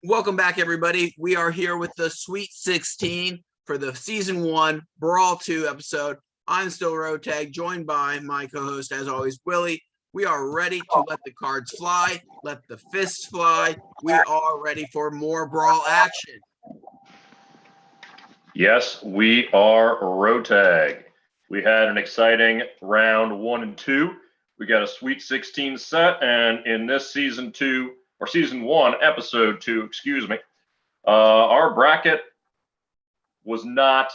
Welcome back, everybody. We are here with the Sweet 16 for the Season 1 Brawl 2 episode. I'm still Rotag, joined by my co-host, as always, Willie. We are ready to let the cards fly, let the fists fly. We are ready for more Brawl action. Yes, we are Rotag. We had an exciting round 1 and 2. We got a Sweet 16 set, and in this Season 1, Episode 2, our bracket was not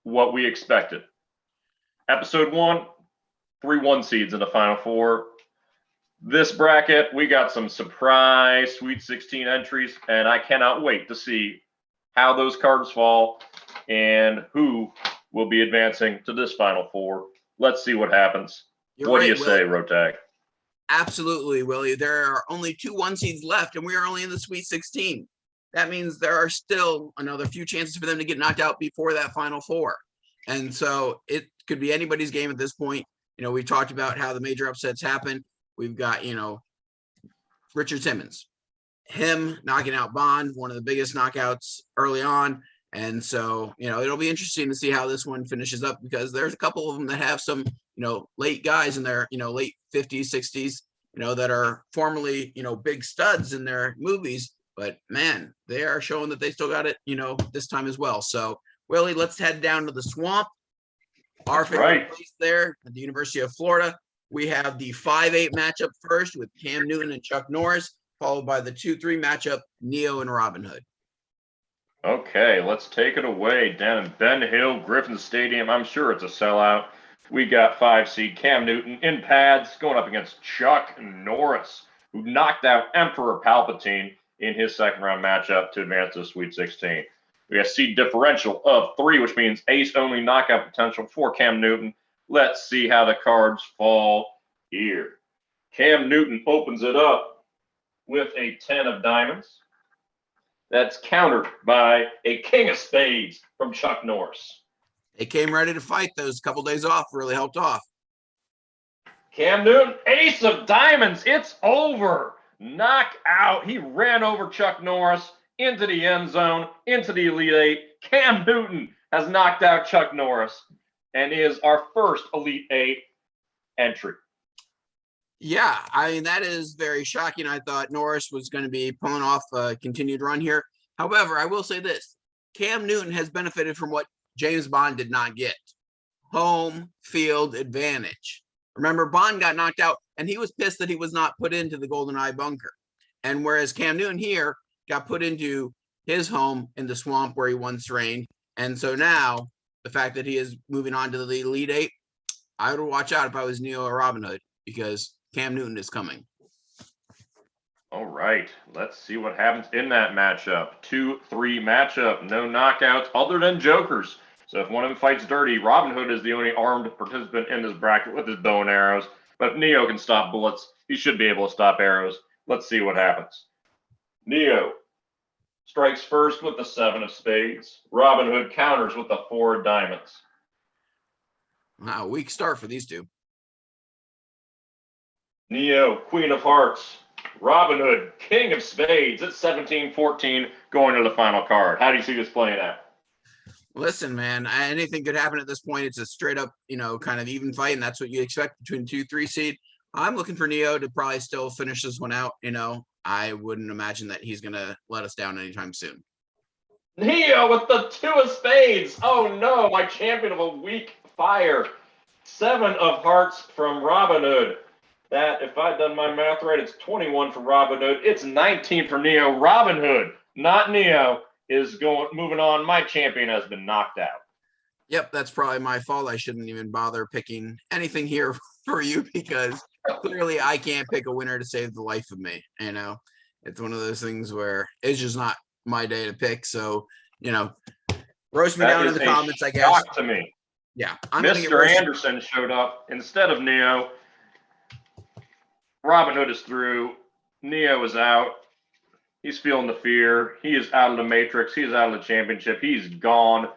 what we expected. Episode 1, 3 1 seeds in the Final Four. This bracket, we got some surprise Sweet 16 entries, and I cannot wait to see how those cards fall and who will be advancing to this Final Four. Let's see what happens. What do you say, Rotag? Absolutely, Willie. There are only 2 1 seeds left, and we are only in the Sweet 16. That means there are still another few chances for them to get knocked out before that Final Four. And so it could be anybody's game at this point. You know, we talked about how the major upsets happen. We've got, Richard Simmons, him knocking out Bond, one of the biggest knockouts early on. And so, it'll be interesting to see how this one finishes up, because there's a couple of them that have some, late guys in their, late 50s, 60s, that are formerly, big studs in their movies. But man, they are showing that they still got it, this time as well. So, Willie, let's head down to the swamp. Our favorite place there at the University of Florida. We have the 5-8 matchup first with Cam Newton and Chuck Norris, followed by the 2-3 matchup, Neo and Robin Hood. Okay, let's take it away down in Ben Hill Griffin Stadium. I'm sure it's a sellout. We got 5 seed Cam Newton in pads going up against Chuck Norris, who knocked out Emperor Palpatine in his second round matchup to advance to the Sweet 16. We have seed differential of 3, which means ace-only knockout potential for Cam Newton. Let's see how the cards fall here. Cam Newton opens it up with a 10 of diamonds. That's countered by a king of spades from Chuck Norris. They came ready to fight. Those couple days off really helped off. Cam Newton, ace of diamonds. It's over. Knock out. He ran over Chuck Norris into the end zone, into the Elite Eight. Cam Newton has knocked out Chuck Norris and is our first Elite Eight entry. Yeah, I mean, that is very shocking. I thought Norris was going to be pulling off a continued run here. However, I will say this. Cam Newton has benefited from what James Bond did not get. Home field advantage. Remember, Bond got knocked out, and he was pissed that he was not put into the GoldenEye bunker. And whereas Cam Newton here got put into his home in the swamp where he once reigned. And so now, the fact that he is moving on to the Elite Eight, I would watch out if I was Neo or Robin Hood, because Cam Newton is coming. All right, let's see what happens in that matchup. 2-3 matchup, no knockouts other than jokers. So if one of them fights dirty, Robin Hood is the only armed participant in this bracket with his bow and arrows. But if Neo can stop bullets, he should be able to stop arrows. Let's see what happens. Neo strikes first with the 7 of spades. Robin Hood counters with the 4 of diamonds. Wow, weak start for these two. Neo, Queen of Hearts. Robin Hood, King of Spades. It's 17-14 going to the final card. How do you see this playing out? Listen, man, anything could happen at this point. It's a straight up, kind of even fight, and that's what you expect between 2-3 seed. I'm looking for Neo to probably still finish this one out. I wouldn't imagine that he's going to let us down anytime soon. Neo with the 2 of spades. Oh, no, my champion of a weak fire. 7 of hearts from Robin Hood. That, if I'd done my math right, it's 21 for Robin Hood. It's 19 for Neo. Robin Hood, not Neo, is moving on. My champion has been knocked out. Yep, that's probably my fault. I shouldn't even bother picking anything here for you, because clearly I can't pick a winner to save the life of me. It's one of those things where it's just not my day to pick. So, roast me down in the comments, I guess. Shock to me. Yeah. Mr. Anderson showed up instead of Neo. Robin Hood is through. Neo is out. He's feeling the fear. He is out of the Matrix. He is out of the championship. He's gone.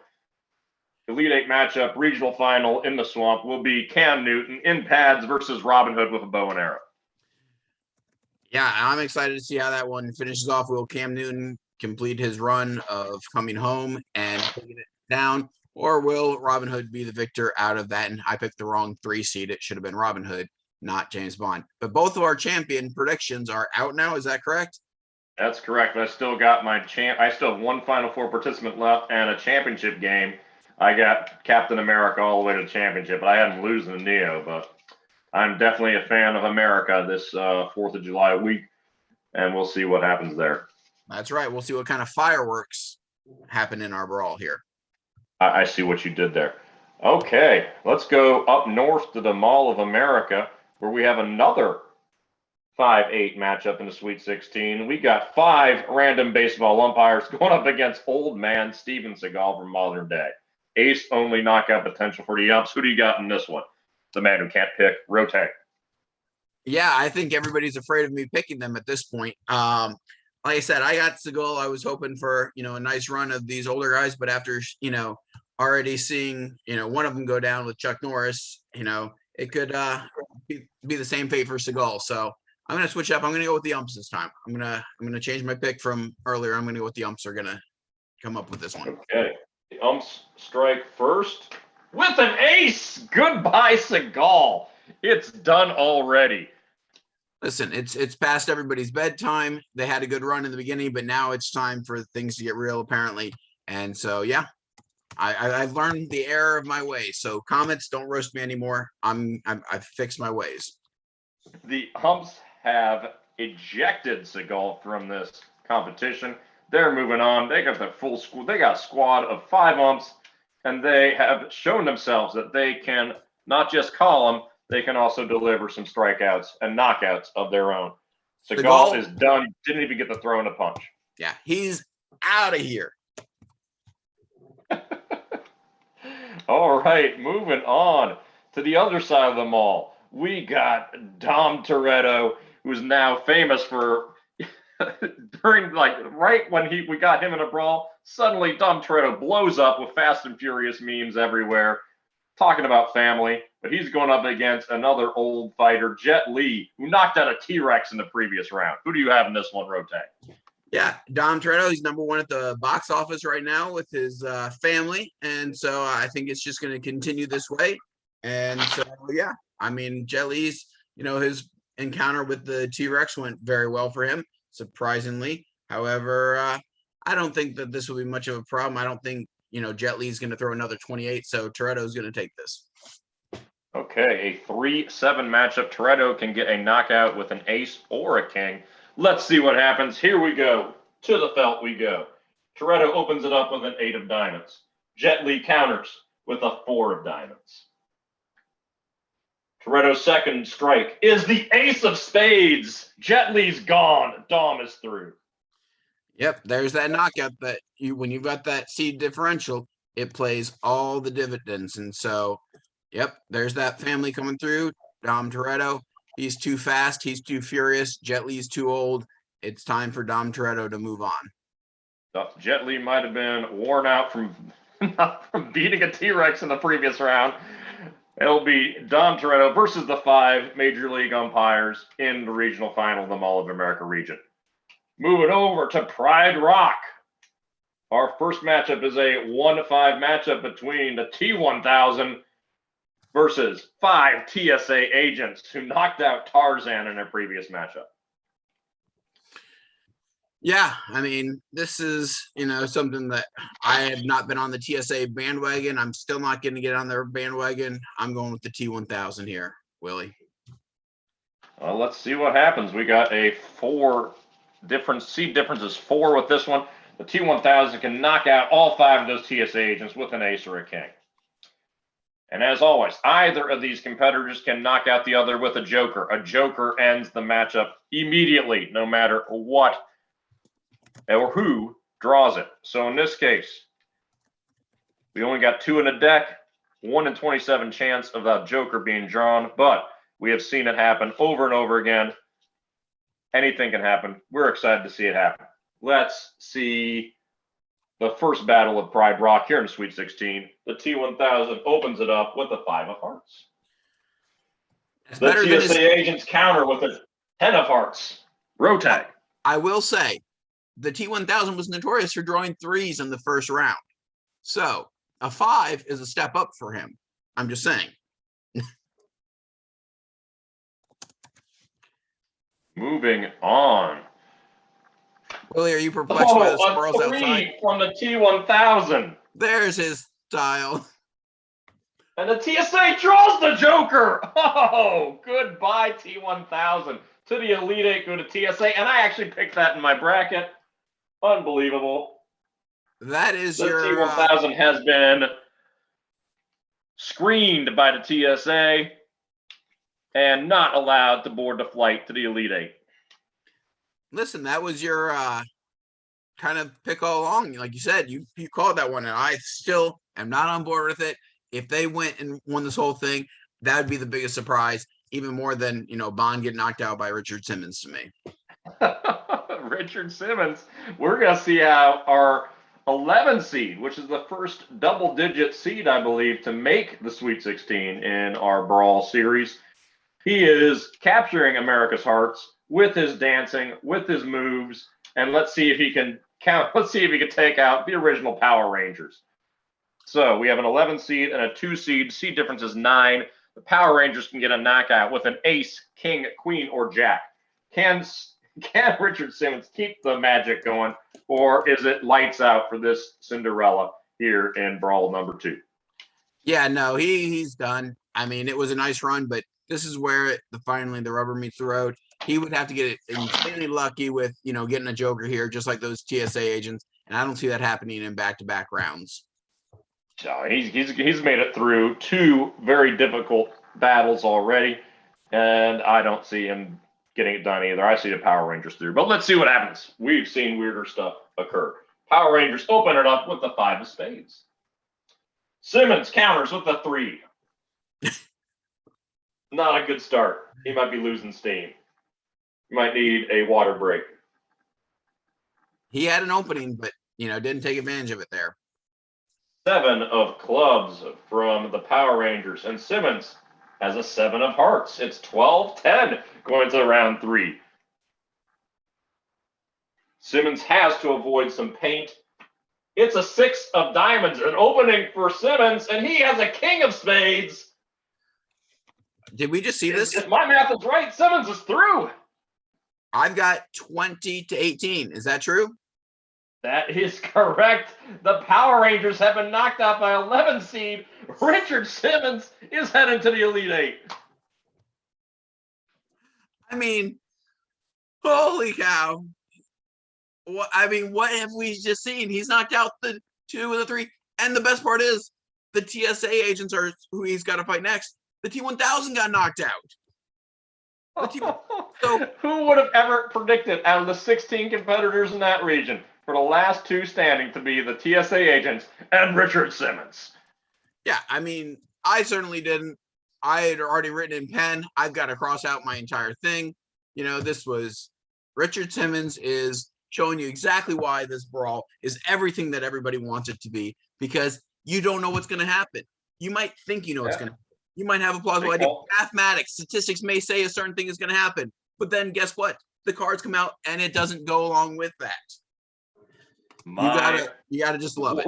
Elite Eight matchup, regional final in the swamp will be Cam Newton in pads versus Robin Hood with a bow and arrow. Yeah, I'm excited to see how that one finishes off. Will Cam Newton complete his run of coming home and taking it down, or will Robin Hood be the victor out of that? And I picked the wrong 3 seed. It should have been Robin Hood, not James Bond. But both of our champion predictions are out now. Is that correct? That's correct. I still got my I still have one Final Four participant left and a championship game. I got Captain America all the way to the championship, but I had him losing to Neo. But I'm definitely a fan of America this 4th of July week, and we'll see what happens there. That's right. We'll see what kind of fireworks happen in our brawl here. I see what you did there. Okay, let's go up north to the Mall of America, where we have another 5-8 matchup in the Sweet 16. We got 5 random baseball umpires going up against old man Steven Seagal from modern day. Ace only knockout potential for the umps. Who do you got in this one? The man who can't pick, Rotag. Yeah, I think everybody's afraid of me picking them at this point. Like I said, I got Seagal. I was hoping for, a nice run of these older guys, but after, already seeing, one of them go down with Chuck Norris, it could be the same fate for Seagal. So I'm going to switch up. I'm going to go with the umps this time. I'm going to change my pick from earlier. I'm going to go with the umps are going to come up with this one. Okay. The umps strike first with an ace. Goodbye, Seagal. It's done already. Listen, it's past everybody's bedtime. They had a good run in the beginning, but now it's time for things to get real, apparently. And so, yeah, I've learned the error of my ways. So comments, don't roast me anymore. I've fixed my ways. The umps have ejected Seagal from this competition. They're moving on. They got their full squad. They got a squad of 5 umps, and they have shown themselves that they can not just call them, they can also deliver some strikeouts and knockouts of their own. Seagal is done. Didn't even get to throw in a punch. Yeah, he's out of here. All right, moving on to the other side of the mall. We got Dom Toretto, who's now famous for during right when we got him in a brawl, suddenly Dom Toretto blows up with Fast and Furious memes everywhere, talking about family. But he's going up against another old fighter, Jet Li, who knocked out a T-Rex in the previous round. Who do you have in this one, Rotag? Yeah, Dom Toretto, he's #1 at the box office right now with his family. And so I think it's just going to continue this way. And so, yeah, I mean, Jet Li's, his encounter with the T-Rex went very well for him, surprisingly. However, I don't think that this will be much of a problem. I don't think, Jet Li's going to throw another 28. So Toretto's going to take this. Okay, a 3-7 matchup. Toretto can get a knockout with an ace or a king. Let's see what happens. Here we go. To the felt we go. Toretto opens it up with an 8 of diamonds. Jet Li counters with a 4 of diamonds. Toretto's second strike is the ace of spades. Jet Li's gone. Dom is through. Yep, there's that knockout that when you've got that seed differential, it plays all the dividends. And so, yep, there's that family coming through. Dom Toretto. He's too fast. He's too furious. Jet Li's too old. It's time for Dom Toretto to move on. Jet Li might have been worn out from beating a T-Rex in the previous round. It'll be Dom Toretto versus the 5 Major League umpires in the regional final of the Mall of America region. Moving over to Pride Rock. Our first matchup is a 1-5 matchup between the T1000 versus 5 TSA agents who knocked out Tarzan in their previous matchup. Yeah, I mean, this is, something that I have not been on the TSA bandwagon. I'm still not going to get on their bandwagon. I'm going with the T1000 here, Willie. Well, let's see what happens. We got a 4 different seed differences, 4 with this one. The T1000 can knock out all 5 of those TSA agents with an ace or a king. And as always, either of these competitors can knock out the other with a joker. A joker ends the matchup immediately, no matter what or who draws it. So in this case, we only got 2 in the deck, 1 in 27 chance of that joker being drawn, but we have seen it happen over and over again. Anything can happen. We're excited to see it happen. Let's see the first battle of Pride Rock here in Sweet 16. The T1000 opens it up with a 5 of hearts. The TSA agents counter with a 10 of hearts. Rotag. I will say the T1000 was notorious for drawing threes in the first round. So a 5 is a step up for him. I'm just saying. Moving on. Willie, are you perplexed by the squirrels a 3 outside? from the T1000. There's his style. And the TSA draws the Joker. Oh, goodbye, T1000. To the Elite Eight, go to TSA. And I actually picked that in my bracket. Unbelievable. That is The your T1000 has been screened by the TSA and not allowed to board the flight to the Elite Eight. listen, that was your kind of pick all along. Like you said, you called that one, and I still am not on board with it. If they went and won this whole thing, that would be the biggest surprise, even more than Bond getting knocked out by Richard Simmons to me. Richard Simmons. We're going to see how our 11 seed, which is the first double-digit seed, I believe, to make the Sweet 16 in our Brawl series. He is capturing America's hearts with his dancing, with his moves, and let's see if he can take out the original Power Rangers. So we have an 11 seed and a 2 seed. Seed difference is 9. The Power Rangers can get a knockout with an ace, king, queen, or jack. Can Richard Simmons keep the magic going, or is it lights out for this Cinderella here in Brawl number 2? Yeah, no, he's done. I mean, it was a nice run, but this is where finally the rubber meets the road. He would have to get insanely lucky with getting a Joker here, just like those TSA agents, and I don't see that happening in back-to-back rounds. So he's made it through 2 very difficult battles already, and I don't see him getting it done either. I see the Power Rangers through, but let's see what happens. We've seen weirder stuff occur. Power Rangers open it up with the 5 of spades. Simmons counters with the 3. Not a good start. He might be losing steam. He might need a water break. He had an opening, but didn't take advantage of it there. 7 of clubs from the Power Rangers, and Simmons has a 7 of hearts. It's 12-10 going to round 3. Simmons has to avoid some paint. It's a 6 of diamonds, an opening for Simmons, and he has a king of spades. Did we just see this? If my math is right, Simmons is through. I've got 20-18. Is that true? That is correct. The Power Rangers have been knocked out by 11 seed. Richard Simmons is heading to the Elite Eight. I mean, holy cow. What have we just seen? He's knocked out the 2 of the 3. And the best part is the TSA agents are who he's got to fight next. The T1000 got knocked out. So, who would have ever predicted out of the 16 competitors in that region for the last 2 standing to be the TSA agents and Richard Simmons? Yeah, I mean, I certainly didn't. I had already written in pen. I've got to cross out my entire thing. This was Richard Simmons is showing you exactly why this brawl is everything that everybody wants it to be, because you don't know what's going to happen. You might think what's going to happen. You might have a plausible idea. Mathematics, statistics may say a certain thing is going to happen, but then guess what? The cards come out and it doesn't go along with that. You gotta just love it.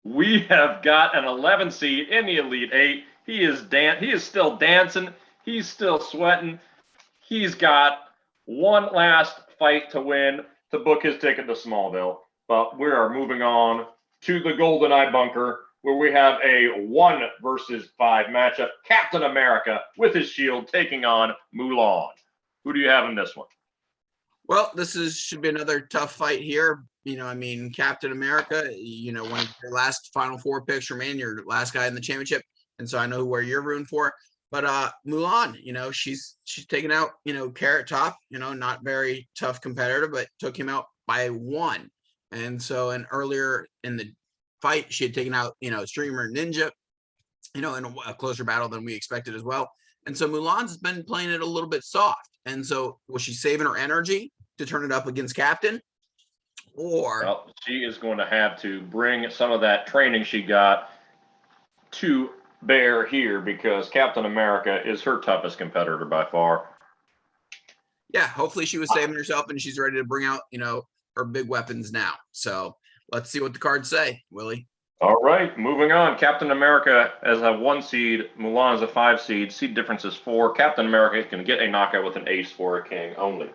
We have got an 11 seed in the Elite Eight. He is still dancing. He's still sweating. He's got one last fight to win to book his ticket to Smallville. But we are moving on to the GoldenEye bunker, where we have a 1 versus 5 matchup. Captain America with his shield taking on Mulan. Who do you have in this one? Well, should be another tough fight here. Captain America, one of your last Final Four picks remain, your last guy in the championship. And so I know where you're rooting for. But Mulan, she's taken out, Carrot Top, not very tough competitor, but took him out by 1. And so, earlier in the fight, she had taken out, Streamer Ninja, in a closer battle than we expected as well. And so Mulan's been playing it a little bit soft. And so was she saving her energy to turn it up against Captain? Or she is going to have to bring some of that training she got to bear here, because Captain America is her toughest competitor by far. Yeah, hopefully she was saving herself and she's ready to bring out, her big weapons now. So let's see what the cards say, Willie. All right, moving on. Captain America as a 1 seed, Mulan as a 5 seed. Seed difference is 4. Captain America can get a knockout with an ace for a king only.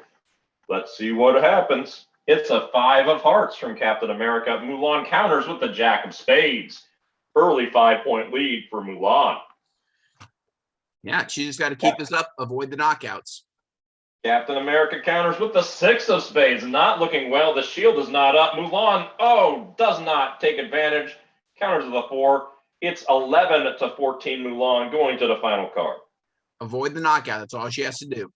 Let's see what happens. It's a 5 of hearts from Captain America. Mulan counters with the Jack of spades. Early 5-point lead for Mulan. Yeah, she just got to keep this up, avoid the knockouts. Captain America counters with the 6 of spades. Not looking well. The shield is not up. Mulan, does not take advantage. Counters with a 4. It's 11 to 14 Mulan going to the final card. Avoid the knockout. That's all she has to do.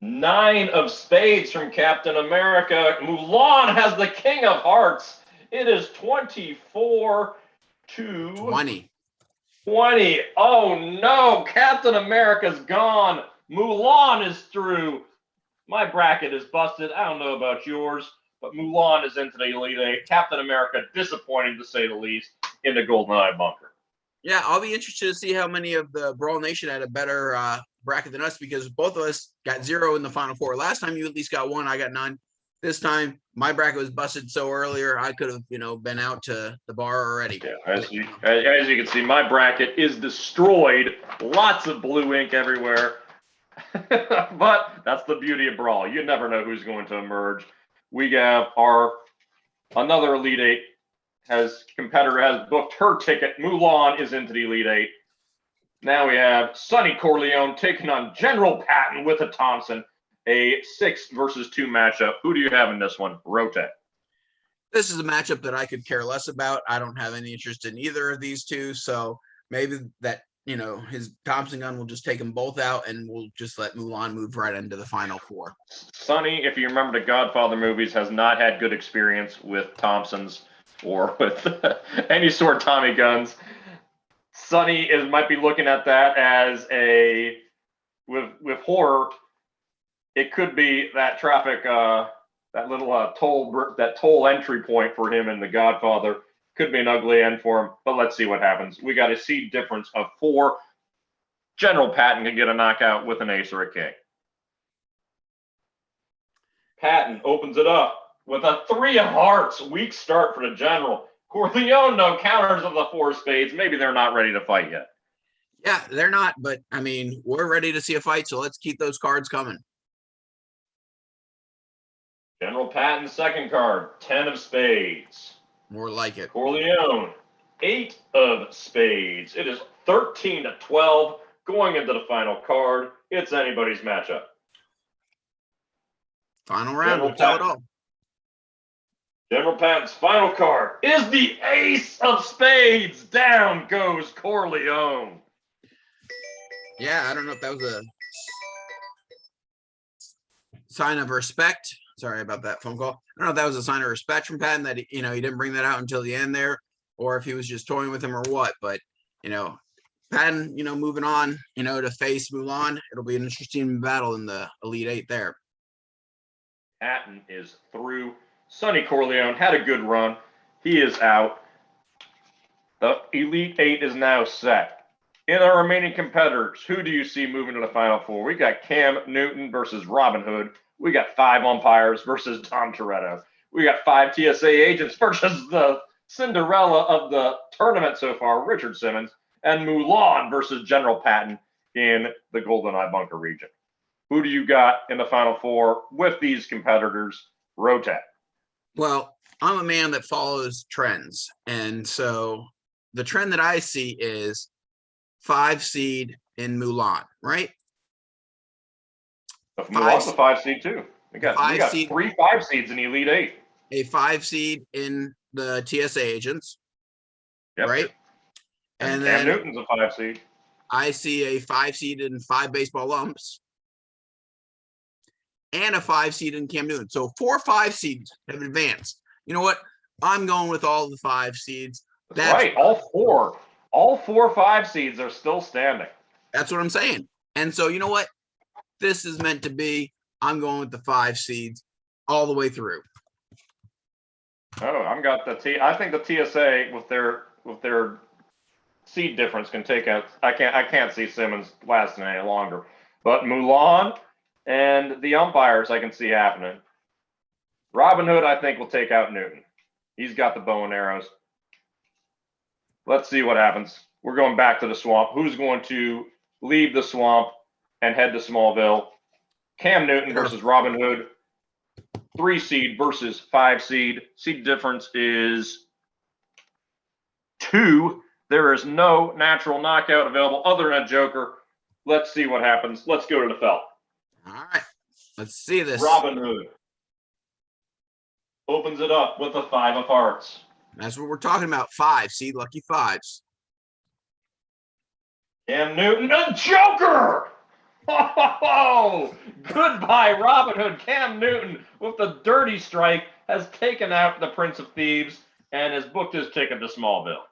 9 of spades from Captain America. Mulan has the king of hearts. It is 24 to 20. Oh no, Captain America's gone. Mulan is through. My bracket is busted. I don't know about yours, but Mulan is into the Elite Eight. Captain America, disappointing to say the least, in the GoldenEye bunker. Yeah, I'll be interested to see how many of the Brawl Nation had a better bracket than us, because both of us got 0 in the Final Four. Last time you at least got 1, I got none. This time my bracket was busted so earlier I could have, been out to the bar already. Yeah, as you can see, my bracket is destroyed. Lots of blue ink everywhere. But that's the beauty of Brawl. You never know who's going to emerge. We have another Elite Eight competitor has booked her ticket. Mulan is into the Elite Eight. Now we have Sonny Corleone taking on General Patton with a Thompson. A 6 versus 2 matchup. Who do you have in this one? Rotag. This is a matchup that I could care less about. I don't have any interest in either of these two. So maybe that, his Thompson gun will just take them both out and we'll just let Mulan move right into the Final Four. Sonny, if you remember the Godfather movies, has not had good experience with Thompsons or with any sort of Tommy guns. Sonny might be looking at that as with horror. It could be that traffic, that little toll entry point for him in The Godfather. Could be an ugly end for him, but let's see what happens. We got a seed difference of 4. General Patton can get a knockout with an ace or a king. Patton opens it up with a 3 of hearts. Weak start for the General. Corleone, no counters of the 4 of spades. Maybe they're not ready to fight yet. Yeah, they're not, but we're ready to see a fight, so let's keep those cards coming. General Patton's second card, 10 of spades. More like it. Corleone, 8 of spades. It is 13 to 12 going into the final card. It's anybody's matchup. Final round, we'll tell it all. General Patton's final card is the ace of spades. Down goes Corleone. Yeah, I don't know if that was a sign of respect. Sorry about that phone call. I don't know if that was a sign of respect from Patton that he didn't bring that out until the end there, or if he was just toying with him or what. But Patton, moving on, to face Mulan, it'll be an interesting battle in the Elite Eight there. Patton is through. Sonny Corleone had a good run. He is out. The Elite Eight is now set. In our remaining competitors, who do you see moving to the Final Four? We got Cam Newton versus Robin Hood. We got 5 umpires versus Tom Toretto. We got 5 TSA agents versus the Cinderella of the tournament so far, Richard Simmons, and Mulan versus General Patton in the GoldenEye bunker region. Who do you got in the Final Four with these competitors? Rotag. Well, I'm a man that follows trends. And so the trend that I see is 5 seed in Mulan, right? Mulan's a 5 seed too. We got 3 5 seeds in the Elite Eight. A 5 seed in the TSA agents, yep. Right? And Cam Newton's a 5 seed. I see a 5 seed in 5 baseball lumps and a 5 seed in Cam Newton. So 4 5 seeds have advanced. You know what? I'm going with all the 5 seeds. That's right. All 4 5 seeds are still standing. That's what I'm saying. And so you know what? This is meant to be. I'm going with the 5 seeds all the way through. Oh, I think the TSA with their seed difference can take out. I can't see Simmons lasting any longer. But Mulan, And the umpires I can see happening. Robin Hood, I think, will take out Newton. He's got the bow and arrows. Let's see what happens. We're going back to the swamp. Who's going to leave the swamp and head to Smallville? Cam Newton versus Robin Hood. 3 seed versus 5 seed. Seed difference is 2. There is no natural knockout available other than a Joker. Let's see what happens. Let's go to the felt. All right. Let's see this. Robin Hood opens it up with a 5 of hearts. That's what we're talking about. 5. See, lucky 5s. Cam Newton, a Joker! Oh, goodbye, Robin Hood. Cam Newton, with the dirty strike, has taken out the Prince of Thieves and has booked his ticket to Smallville.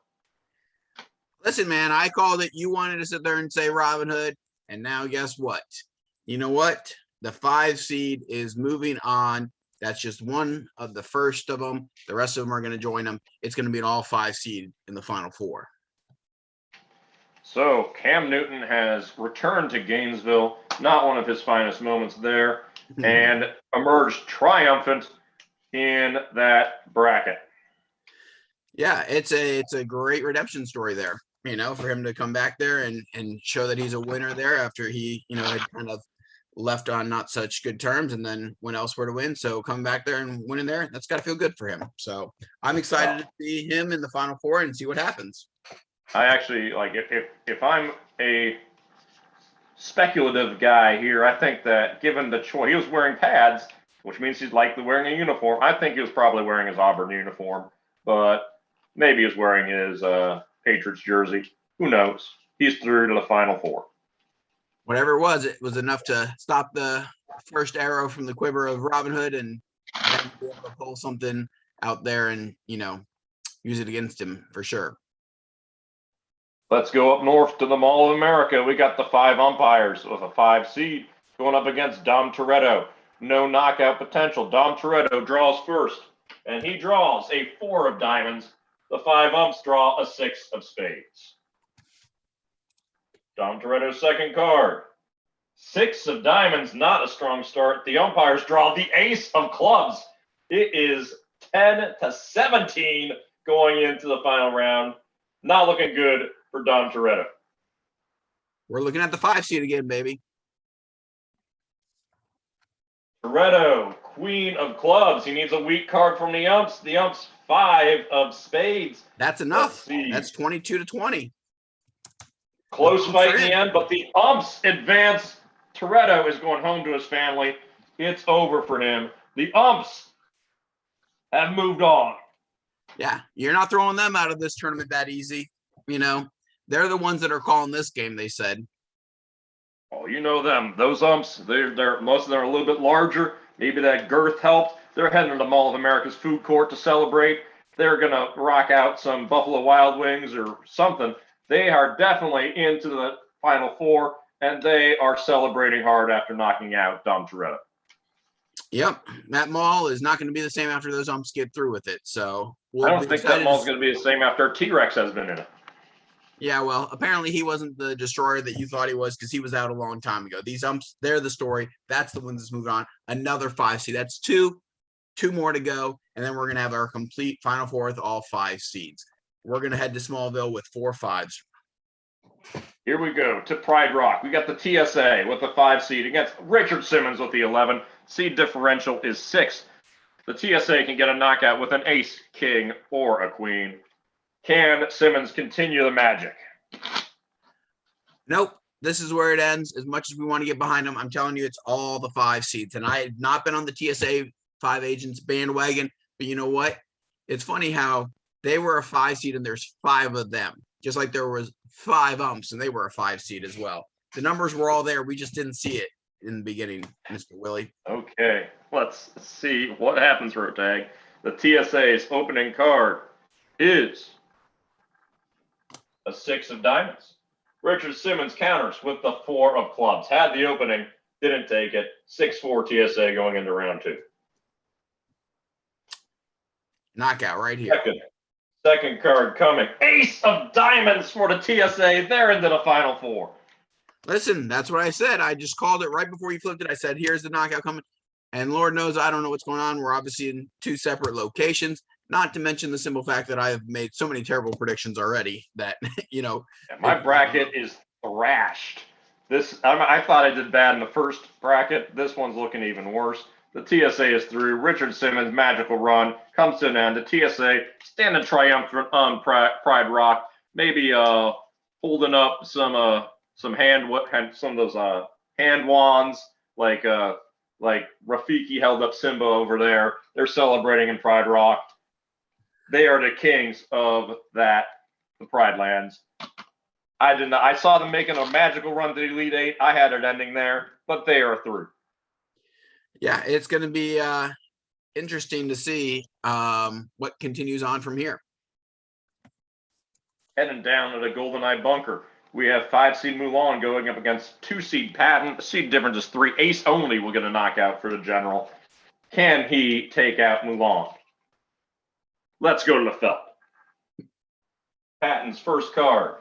Listen, man, I called it. You wanted to sit there and say Robin Hood, and now guess what? You know what? The 5 seed is moving on. That's just one of the first of them. The rest of them are going to join them. It's going to be an all 5 seed in the final 4. So Cam Newton has returned to Gainesville, not one of his finest moments there, and emerged triumphant in that bracket. Yeah, it's a great redemption story there, you know, for him to come back there and show that he's a winner there after he, you know, had kind of left on not such good terms and then went elsewhere to win. So coming back there and winning there, that's got to feel good for him. So I'm excited to see him in the final 4 and see what happens. I actually, like, if I'm a speculative guy here, I think that given the choice, he was wearing pads, which means he's likely wearing a uniform. I think he was probably wearing his Auburn uniform, but maybe he was wearing his Patriots jersey. Who knows? He's through to the final 4. Whatever it was enough to stop the first arrow from the quiver of Robin Hood and then be able to pull something out there and, you know, use it against him for sure. Let's go up north to the Mall of America. We got the 5 umpires with a 5 seed going up against Dom Toretto. No knockout potential. Dom Toretto draws first, and he draws a 4 of diamonds. The 5 umps draw a 6 of spades. Dom Toretto's second card. 6 of diamonds, not a strong start. The umpires draw the ace of clubs. It is 10-17 going into the final round. Not looking good for Dom Toretto. We're looking at the 5 seed again, baby. Toretto, queen of clubs. He needs a weak card from the umps. The umps 5 of spades. That's enough. That's 22-20. Close fight in the end, but the umps advance. Toretto is going home to his family. It's over for him. The umps have moved on. Yeah, you're not throwing them out of this tournament that easy. You know, they're the ones that are calling this game, they said. Oh, you know them. Those umps, they're most of them are a little bit larger. Maybe that girth helped. They're heading to the Mall of America's food court to celebrate. They're going to rock out some Buffalo Wild Wings or something. They are definitely into the final 4, and they are celebrating hard after knocking out Dom Toretto. Yep, that mall is not going to be the same after those umps get through with it. So I don't think that mall's going to be the same after T-Rex has been in it. Yeah, well, apparently he wasn't the destroyer that you thought he was because he was out a long time ago. These umps, they're the story. That's the ones that's moved on. Another 5 seed. That's 2 more to go. And then we're going to have our complete final 4 with all 5 seeds. We're going to head to Smallville with 4 5s. Here we go to Pride Rock. We got the TSA with the 5 seed against Richard Simmons with the 11. Seed differential is 6. The TSA can get a knockout with an ace, king, or a queen. Can Simmons continue the magic? Nope. This is where it ends. As much as we want to get behind them, I'm telling you, it's all the 5 seeds. And I had not been on the TSA 5 agents bandwagon, but you know what? It's funny how they were a 5 seed and there's 5 of them, just like there was 5 umps and they were a 5 seed as well. The numbers were all there. We just didn't see it in the beginning, Mr. Willie. Okay, let's see what happens, Rotag. The TSA's opening card is a 6 of diamonds. Richard Simmons counters with the 4 of clubs. Had the opening, didn't take it. 6-4 TSA going into round 2. Knockout right here. Second card coming. Ace of diamonds for the TSA. They're into the final 4. Listen, that's what I said. I just called it right before you flipped it. I said, here's the knockout coming. And Lord knows I don't know what's going on. We're obviously in two separate locations, not to mention the simple fact that I have made so many terrible predictions already that, you know. Yeah, my bracket is thrashed. I thought I did bad in the first bracket. This one's looking even worse. The TSA is through. Richard Simmons' magical run comes to an end. The TSA standing triumphant on Pride Rock, maybe holding up some some of those hand wands like Rafiki held up Simba over there. They're celebrating in Pride Rock. They are the kings of the Pride Lands. I did not. I saw them making a magical run to the Elite Eight. I had it ending there, but they are through. Yeah, it's going to be interesting to see what continues on from here. Heading down to the GoldenEye bunker, we have 5-seed Mulan going up against 2-seed Patton. The seed difference is 3. Ace only will get a knockout for the general. Can he take out Mulan? Let's go to the felt. Patton's first card.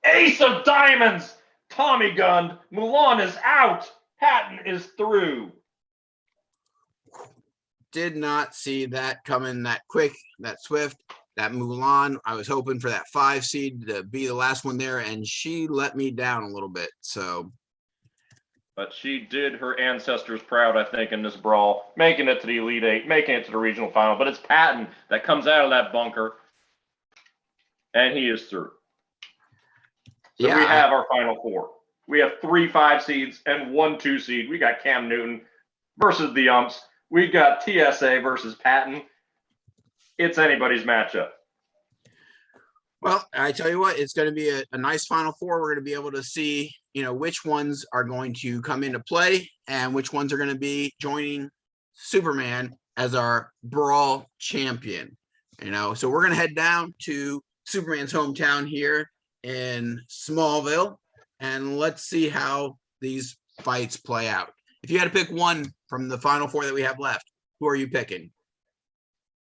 Ace of diamonds! Tommy gunned. Mulan is out. Patton is through. Did not see that coming that quick, that swift. That Mulan, I was hoping for that 5 seed to be the last one there, and she let me down a little bit. So, but she did her ancestors proud, I think, in this brawl, making it to the Elite Eight, making it to the regional final. But it's Patton that comes out of that bunker, and he is through. So yeah, we have our final 4. We have 3 5 seeds and 1 2 seed. We got Cam Newton versus the umps. We got TSA versus Patton. It's anybody's matchup. Well, I tell you what, it's going to be a nice Final Four. We're going to be able to see, which ones are going to come into play and which ones are going to be joining Superman as our Brawl champion. So we're going to head down to Superman's hometown here in Smallville, and let's see how these fights play out. If you had to pick one from the Final Four that we have left, who are you picking?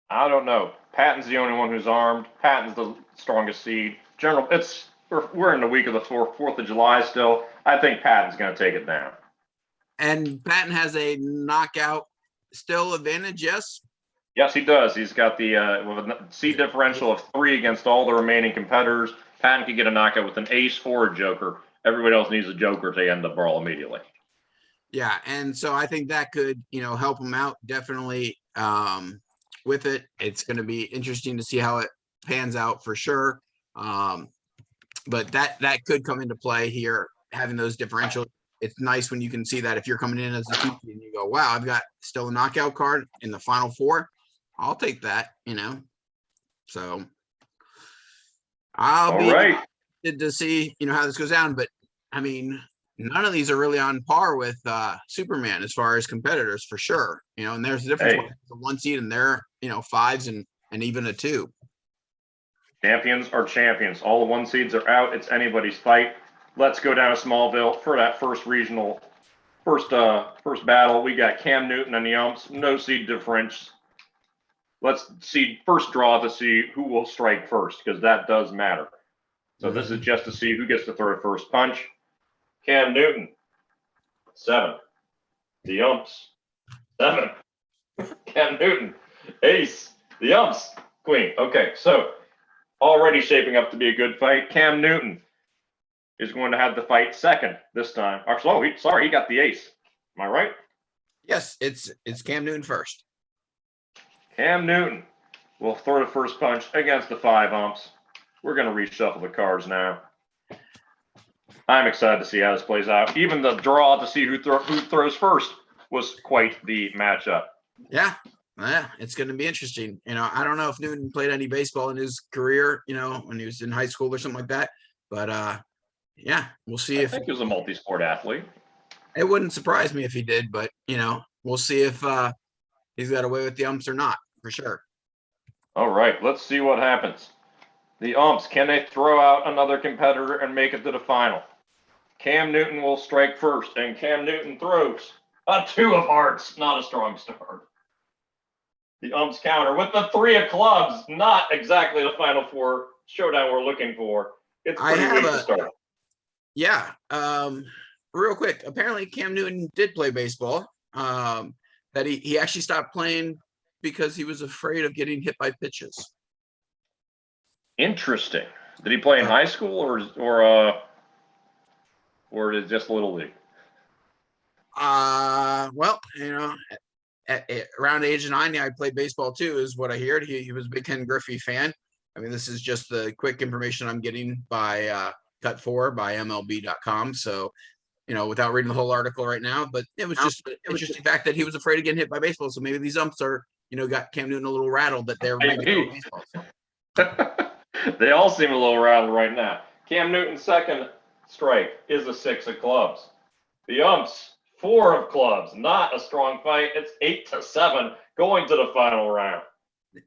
I don't know. Patton's the only one who's armed. Patton's the strongest seed. We're in the week of the 4th of July still. I think Patton's going to take it down. And Patton has a knockout still advantage, yes? Yes, he does. He's got the seed differential of 3 against all the remaining competitors. Patton can get a knockout with an ace or a joker. Everybody else needs a joker to end the brawl immediately. Yeah, and so I think that could, help him out definitely with it. It's going to be interesting to see how it pans out for sure. But that could come into play here, having those differentials. It's nice when you can see that if you're coming in as a 2 seed and you go, wow, I've got still a knockout card in the Final Four. I'll take that, So I'll be interested to see, how this goes down. But I mean, none of these are really on par with Superman as far as competitors for sure. And there's a difference between the 1 seed and their, 5s and even a 2. Champions are champions. All the 1 seeds are out. It's anybody's fight. Let's go down to Smallville for that first battle. We got Cam Newton and the umps. No seed difference. Let's see first draw to see who will strike first, because that does matter. So this is just to see who gets to throw first punch. Cam Newton, 7. The umps, 7. Cam Newton, ace. The umps, queen. Okay, so already shaping up to be a good fight. Cam Newton is going to have the fight second this time. Actually, he got the ace. Am I right? Yes, it's Cam Newton first. Cam Newton will throw the first punch against the 5 umps. We're going to reshuffle the cards now. I'm excited to see how this plays out. Even the draw to see who throws first was quite the matchup. Yeah, it's going to be interesting. I don't know if Newton played any baseball in his career, when he was in high school or something like that. But yeah, we'll see. I think he was a multi-sport athlete. It wouldn't surprise me if he did, but we'll see if he's got away with the umps or not, for sure. All right, let's see what happens. The umps, can they throw out another competitor and make it to the final? Cam Newton will strike first, and Cam Newton throws a 2 of hearts. Not a strong start. The umps counter with the 3 of clubs. Not exactly the Final Four showdown we're looking for. It's pretty weak to start. Yeah. Real quick. Apparently, Cam Newton did play baseball. That he actually stopped playing because he was afraid of getting hit by pitches. Interesting. Did he play in high school or is it just little league? Well, at around age 9, I played baseball too, is what I heard. He was a big Ken Griffey fan. I mean, this is just the quick information I'm getting by Cut 4 by MLB.com. So, without reading the whole article right now, but it was just an interesting fact that he was afraid of getting hit by baseball. So maybe these umps are, got Cam Newton a little rattled that they're maybe baseball. So. They all seem a little rattled right now. Cam Newton's second strike is a 6 of clubs. The umps, 4 of clubs. Not a strong fight. It's 8-7 going to the final round.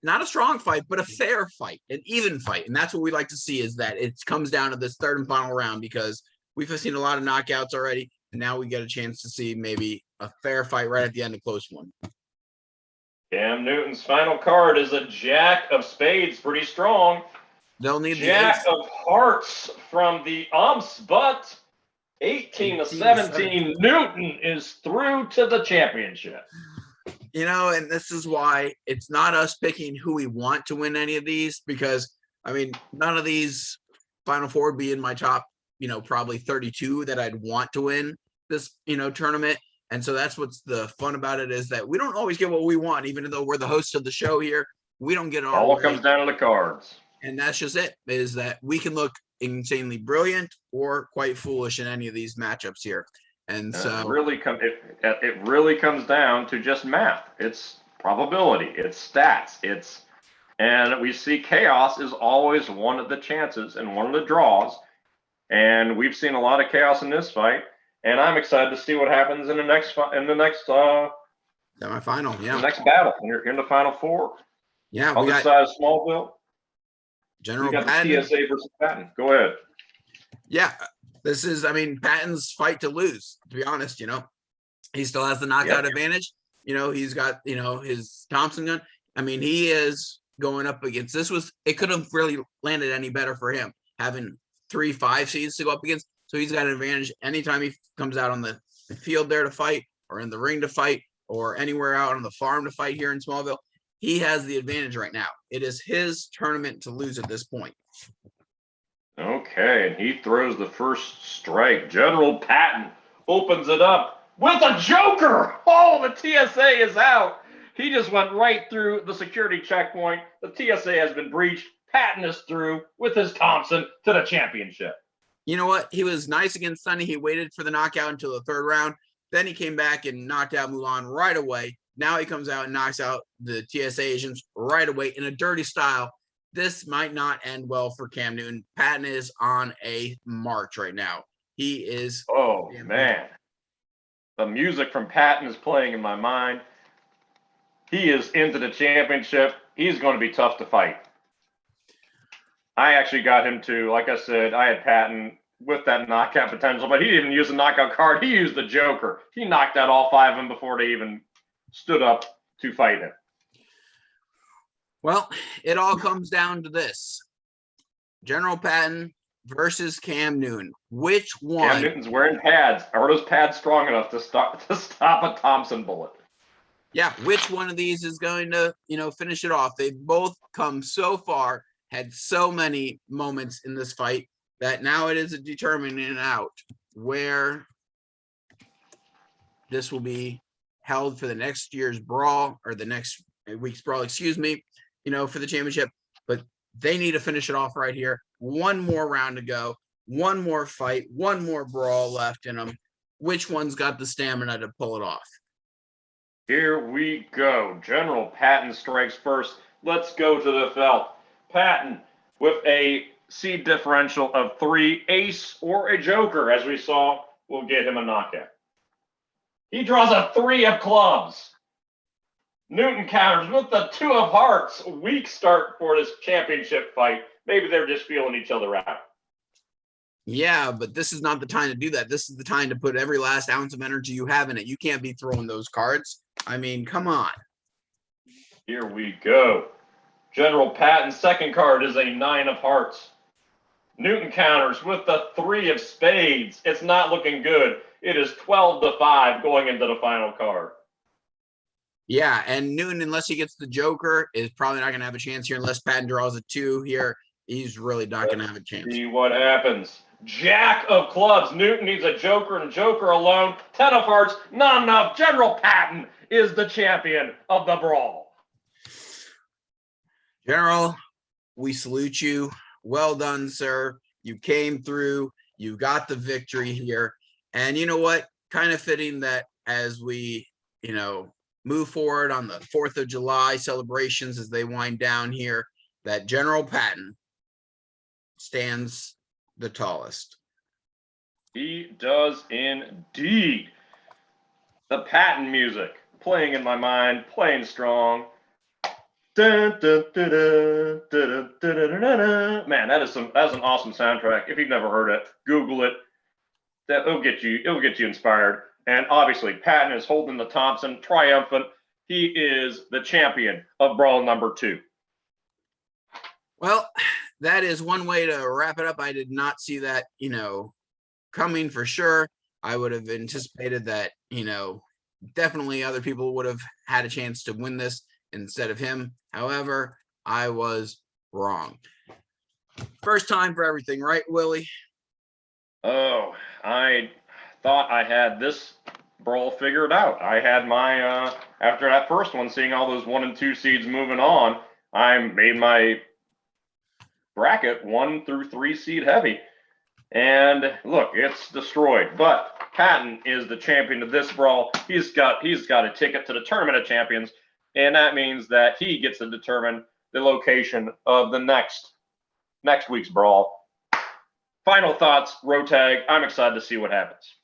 Not a strong fight, but a fair fight, an even fight. And that's what we like to see, is that it comes down to this third and final round, because we've seen a lot of knockouts already. And now we get a chance to see maybe a fair fight right at the end, a close one. Cam Newton's final card is a Jack of Spades. Pretty strong. They'll need Jack of Hearts from the umps, but 18-17, Newton is through to the championship. And this is why it's not us picking who we want to win any of these, because, I mean, none of these Final Four would be in my top, probably 32 that I'd want to win this, tournament. And so that's what's the fun about it, is that we don't always get what we want, even though we're the hosts of the show here. We don't get it all comes down to the cards. And that's just it, is that we can look insanely brilliant or quite foolish in any of these matchups here. And so it really comes down to just math. It's probability, it's stats, and we see chaos is always one of the chances and one of the draws. And we've seen a lot of chaos in this fight, and I'm excited to see what happens in the next semifinal. Yeah, the next battle. You're in the Final Four. Yeah, on the side of Smallville. General we got Patton. the TSA versus Patton. Go ahead. Yeah, this is, Patton's fight to lose, to be honest. He still has the knockout advantage. He's got, his Thompson gun. He is going up against, it could have really landed any better for him, having 3 5 seeds to go up against. So he's got an advantage anytime he comes out on the field there to fight, or in the ring to fight, or anywhere out on the farm to fight here in Smallville. He has the advantage right now. It is his tournament to lose at this point. Okay, and he throws the first strike. General Patton opens it up with a joker. Oh, the TSA is out. He just went right through the security checkpoint. The TSA has been breached. Patton is through with his Thompson to the championship. You know what? He was nice against Sonny. He waited for the knockout until the third round. Then he came back and knocked out Mulan right away. Now he comes out and knocks out the TSA agents right away in a dirty style. This might not end well for Cam Newton. Patton is on a march right now. He is. Oh, man. The music from Patton is playing in my mind. He is into the championship. He's going to be tough to fight. I actually got him to, like I said, I had Patton with that knockout potential, but he didn't use the knockout card. He used the joker. He knocked out all 5 of them before they even stood up to fight him. Well, it all comes down to this. General Patton versus Cam Newton. Which one? Cam Newton's wearing pads. Are those pads strong enough to stop a Thompson bullet? Yeah, which one of these is going to, finish it off? They've both come so far, had so many moments in this fight, that now it is a determining out where this will be held for the next year's brawl, or the next week's brawl, for the championship. But they need to finish it off right here. One more round to go, one more fight, one more brawl left in them. Which one's got the stamina to pull it off? Here we go. General Patton strikes first. Let's go to the felt. Patton with a seed differential of 3, ace or a joker, as we saw, will get him a knockout. He draws a 3 of clubs. Newton counters with the 2 of hearts. Weak start for this championship fight. Maybe they're just feeling each other out. Yeah, but this is not the time to do that. This is the time to put every last ounce of energy you have in it. You can't be throwing those cards. Come on. Here we go. General Patton's second card is a 9 of hearts. Newton counters with the 3 of spades. It's not looking good. It is 12-5 going into the final card. Yeah, and Newton, unless he gets the Joker, is probably not going to have a chance here unless Patton draws a 2 here. He's really not going to have a chance. See what happens. Jack of clubs. Newton needs a Joker and Joker alone. 10 of hearts, not enough. General Patton is the champion of the brawl. General, we salute you. Well done, sir. You came through. You got the victory here. And you know what? Kind of fitting that as we, move forward on the 4th of July celebrations as they wind down here, that General Patton stands the tallest. He does indeed. The Patton music playing in my mind, playing strong. Man, that's an awesome soundtrack. If you've never heard it, Google it. It'll get you inspired. And obviously, Patton is holding the Thompson, triumphant. He is the champion of Brawl number 2. Well, that is one way to wrap it up. I did not see that, coming for sure. I would have anticipated that, definitely other people would have had a chance to win this instead of him. However, I was wrong. First time for everything, right, Willie? Oh, I thought I had this brawl figured out. I had my, after that first one, seeing all those 1 and 2 seeds moving on, I made my bracket 1 through 3 seed heavy. And look, it's destroyed. But Patton is the champion of this brawl. He's got a ticket to the Tournament of Champions, and that means that he gets to determine the location of the next week's brawl. Final thoughts, Rotag. I'm excited to see what happens.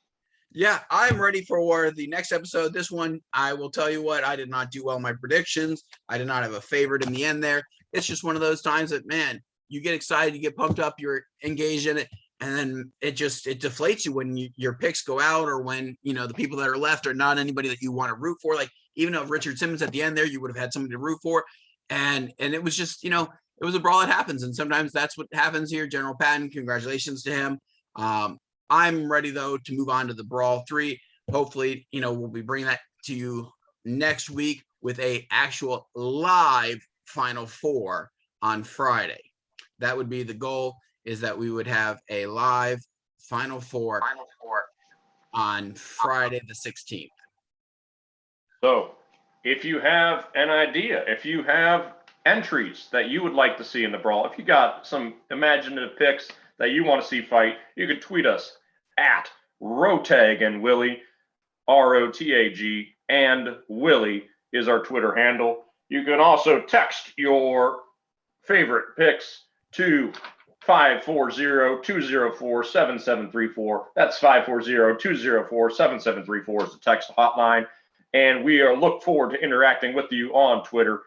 Yeah, I'm ready for the next episode. This one, I will tell you what, I did not do well in my predictions. I did not have a favorite in the end there. It's just one of those times that, man, you get excited, you get pumped up, you're engaged in it, and then it deflates you when your picks go out, or when, the people that are left are not anybody that you want to root for. Like, even though Richard Simmons at the end there, you would have had somebody to root for. And it was just, it was a brawl that happens. And sometimes that's what happens here. General Patton, congratulations to him. I'm ready, though, to move on to the Brawl 3. Hopefully, we'll be bringing that to you next week with a actual live Final Four on Friday. That would be the goal, is that we would have a live Final Four on Friday the 16th. So if you have an idea, if you have entries that you would like to see in the brawl, if you got some imaginative picks that you want to see fight, you can tweet us at rotag&willy, ROTAG, and Willy is our Twitter handle. You can also text your favorite picks to 540-204-7734. That's 540-204-7734 is the text hotline. And we look forward to interacting with you on Twitter.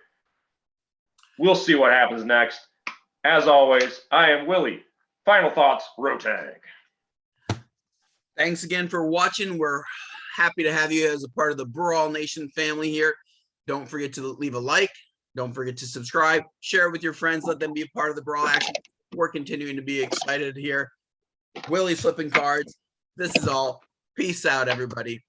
We'll see what happens next. As always, I am Willie. Final thoughts, Rotag. Thanks again for watching. We're happy to have you as a part of the Brawl Nation family here. Don't forget to leave a like. Don't forget to subscribe. Share it with your friends. Let them be a part of the Brawl action. We're continuing to be excited here. Willie's flipping cards. This is all. Peace out, everybody.